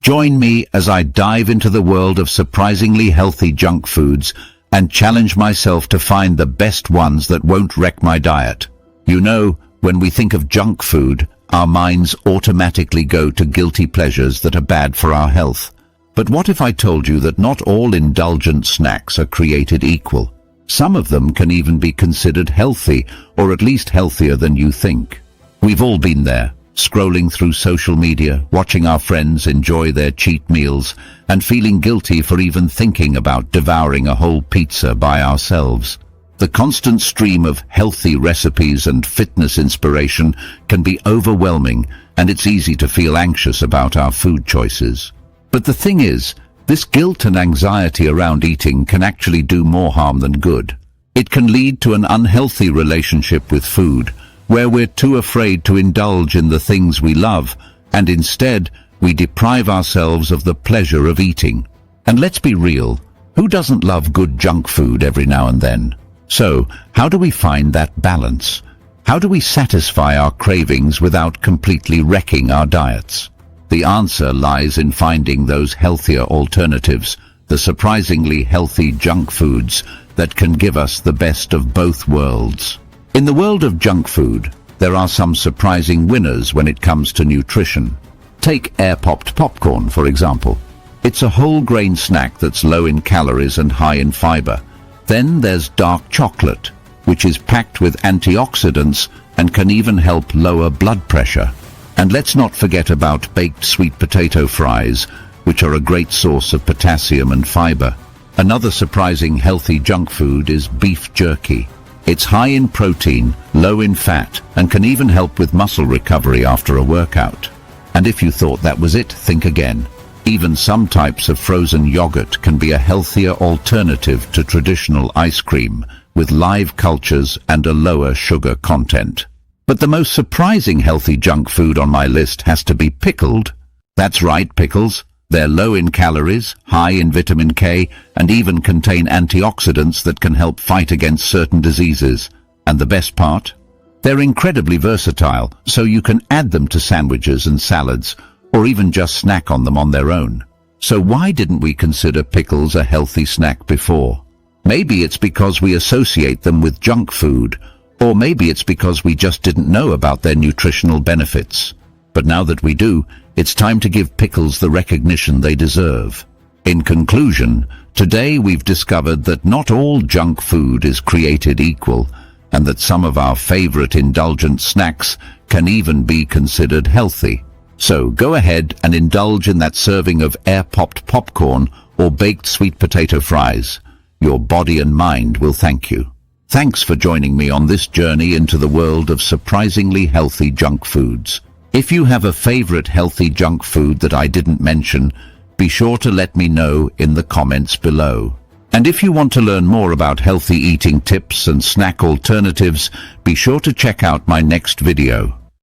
Join me as I dive into the world of surprisingly healthy junk foods and challenge myself to find the best ones that won't wreck my diet. You know, when we think of junk food, our minds automatically go to guilty pleasures that are bad for our health. But what if I told you that not all indulgent snacks are created equal? Some of them can even be considered healthy, or at least healthier than you think. We've all been there, scrolling through social media, watching our friends enjoy their cheat meals, and feeling guilty for even thinking about devouring a whole pizza by ourselves. The constant stream of healthy recipes and fitness inspiration can be overwhelming, and it's easy to feel anxious about our food choices. But the thing is, this guilt and anxiety around eating can actually do more harm than good. It can lead to an unhealthy relationship with food, where we're too afraid to indulge in the things we love, and instead we deprive ourselves of the pleasure of eating. And let's be real, who doesn't love good junk food every now and then? So, how do we find that balance? How do we satisfy our cravings without completely wrecking our diets? The answer lies in finding those healthier alternatives, the surprisingly healthy junk foods that can give us the best of both worlds. In the world of junk food, there are some surprising winners when it comes to nutrition. Take air-popped popcorn, for example. It's a whole grain snack that's low in calories and high in fiber. Then there's dark chocolate, which is packed with antioxidants and can even help lower blood pressure. And let's not forget about baked sweet potato fries, which are a great source of potassium and fiber. Another surprising healthy junk food is beef jerky. It's high in protein, low in fat, and can even help with muscle recovery after a workout. And if you thought that was it, think again. Even some types of frozen yogurt can be a healthier alternative to traditional ice cream, with live cultures and a lower sugar content. But the most surprising healthy junk food on my list has to be pickled. That's right, pickles. They're low in calories, high in vitamin K, and even contain antioxidants that can help fight against certain diseases. And the best part? They're incredibly versatile, so you can add them to sandwiches and salads, or even just snack on them on their own. So why didn't we consider pickles a healthy snack before? Maybe it's because we associate them with junk food, or maybe it's because we just didn't know about their nutritional benefits. But now that we do, it's time to give pickles the recognition they deserve. In conclusion, today we've discovered that not all junk food is created equal, and that some of our favorite indulgent snacks can even be considered healthy. So go ahead and indulge in that serving of air-popped popcorn or baked sweet potato fries. Your body and mind will thank you. Thanks for joining me on this journey into the world of surprisingly healthy junk foods. If you have a favorite healthy junk food that I didn't mention, be sure to let me know in the comments below. And if you want to learn more about healthy eating tips and snack alternatives, be sure to check out my next video.